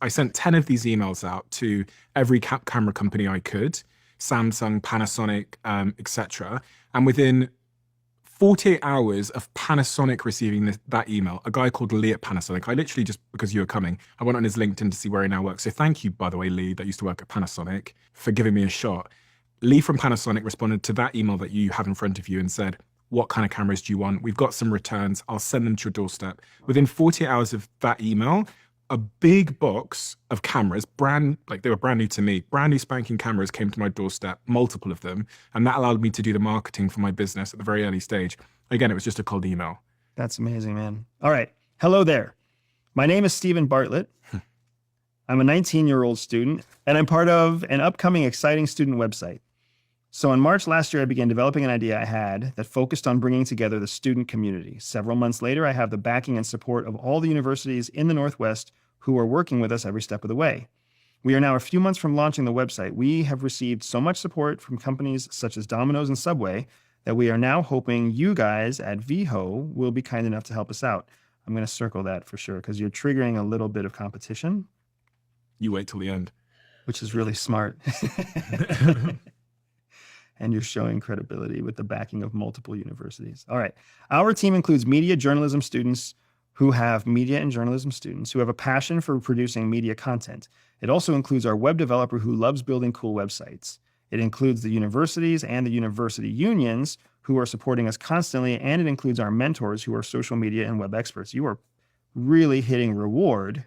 I sent 10 of these emails out to every camera company I could, Samsung, Panasonic, etc. And within 48 hours of Panasonic receiving that email, a guy called Lee at Panasonic, I literally just, because you were coming, I went on his LinkedIn to see where he now works. So thank you, by the way, Lee, that used to work at Panasonic, for giving me a shot. Lee from Panasonic responded to that email that you have in front of you and said, what kind of cameras do you want? We've got some returns. I'll send them to your doorstep. Within 48 hours of that email, a big box of cameras, they were brand new to me, brand new spanking cameras came to my doorstep, multiple of them. And that allowed me to do the marketing for my business at the very early stage. Again, it was just a cold email. That's amazing, man. All right. Hello there. My name is Stephen Bartlett. I'm a 19-year-old student, and I'm part of an upcoming exciting student website. So in March last year, I began developing an idea I had that focused on bringing together the student community. Several months later, I have the backing and support of all the universities in the Northwest who are working with us every step of the way. We are now a few months from launching the website. We have received so much support from companies such as Domino's and Subway that we are now hoping you guys at VHO will be kind enough to help us out. I'm going to circle that for sure because you're triggering a little bit of competition. You wait till the end. Which is really smart. And you're showing credibility with the backing of multiple universities. All right. Our team includes media and journalism students who have a passion for producing media content. It also includes our web developer who loves building cool websites. It includes the universities and the university unions who are supporting us constantly, and it includes our mentors who are social media and web experts. You are really hitting reward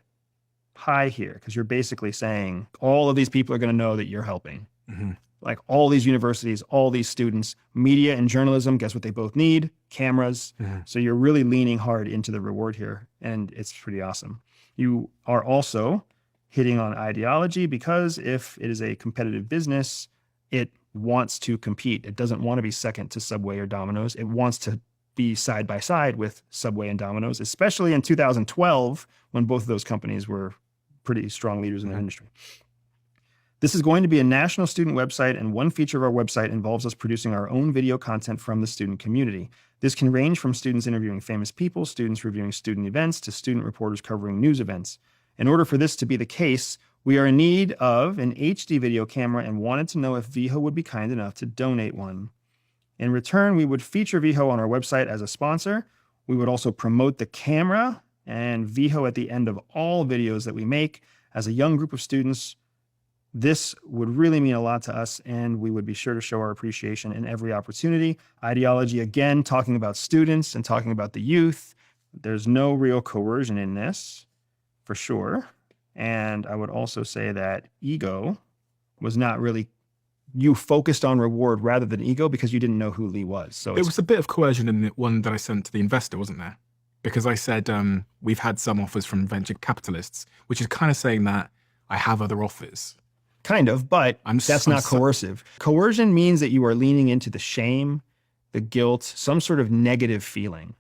high here because you're basically saying all of these people are going to know that you're helping. Mm-hmm. Like all these universities, all these students, media and journalism, guess what they both need? Cameras. Mm-hmm. So you're really leaning hard into the reward here, and it's pretty awesome. You are also hitting on ideology because if it is a competitive business, it wants to compete. It doesn't want to be second to Subway or Domino's. It wants to be side by side with Subway and Domino's, especially in 2012 when both of those companies were pretty strong leaders in their industry. This is going to be a national student website, and one feature of our website involves us producing our own video content from the student community. This can range from students interviewing famous people, students reviewing student events, to student reporters covering news events. In order for this to be the case, we are in need of an HD video camera and wanted to know if VHO would be kind enough to donate one. In return, we would feature VHO on our website as a sponsor. We would also promote the camera and VHO at the end of all videos that we make. As a young group of students, this would really mean a lot to us, and we would be sure to show our appreciation in every opportunity. Ideology, again, talking about students and talking about the youth. There's no real coercion in this, for sure. And I would also say that ego was not really, you focused on reward rather than ego because you didn't know who Lee was. So it was a bit of coercion in the one that I sent to the investor, wasn't there? Because I said, we've had some offers from venture capitalists, which is kind of saying that I have other offers. Kind of, but that's not coercive. Coercion means that you are leaning into the shame, the guilt, some sort of negative feeling.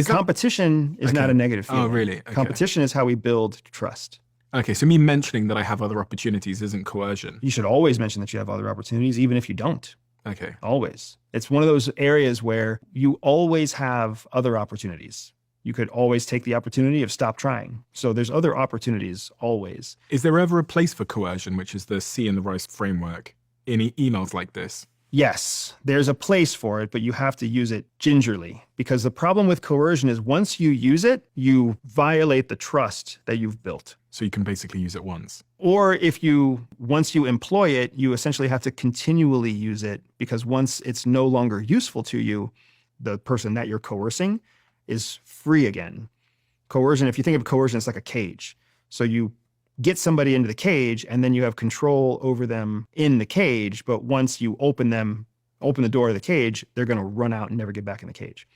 Competition is not a negative feeling. Oh, really? Okay. Competition is how we build trust. Okay, so me mentioning that I have other opportunities isn't coercion. You should always mention that you have other opportunities, even if you don't. Okay. Always. It's one of those areas where you always have other opportunities. You could always take the opportunity of stop trying. So there's other opportunities always. Is there ever a place for coercion, which is the C in the rice framework, in emails like this? Yes, there's a place for it, but you have to use it gingerly. Because the problem with coercion is once you use it, you violate the trust that you've built. So you can basically use it once. Or once you employ it, you essentially have to continually use it because once it's no longer useful to you, the person that you're coercing is free again. Coercion, if you think of coercion, it's like a cage. So you get somebody into the cage and then you have control over them in the cage. But once you open the door of the cage, they're going to run out and never get back in the cage.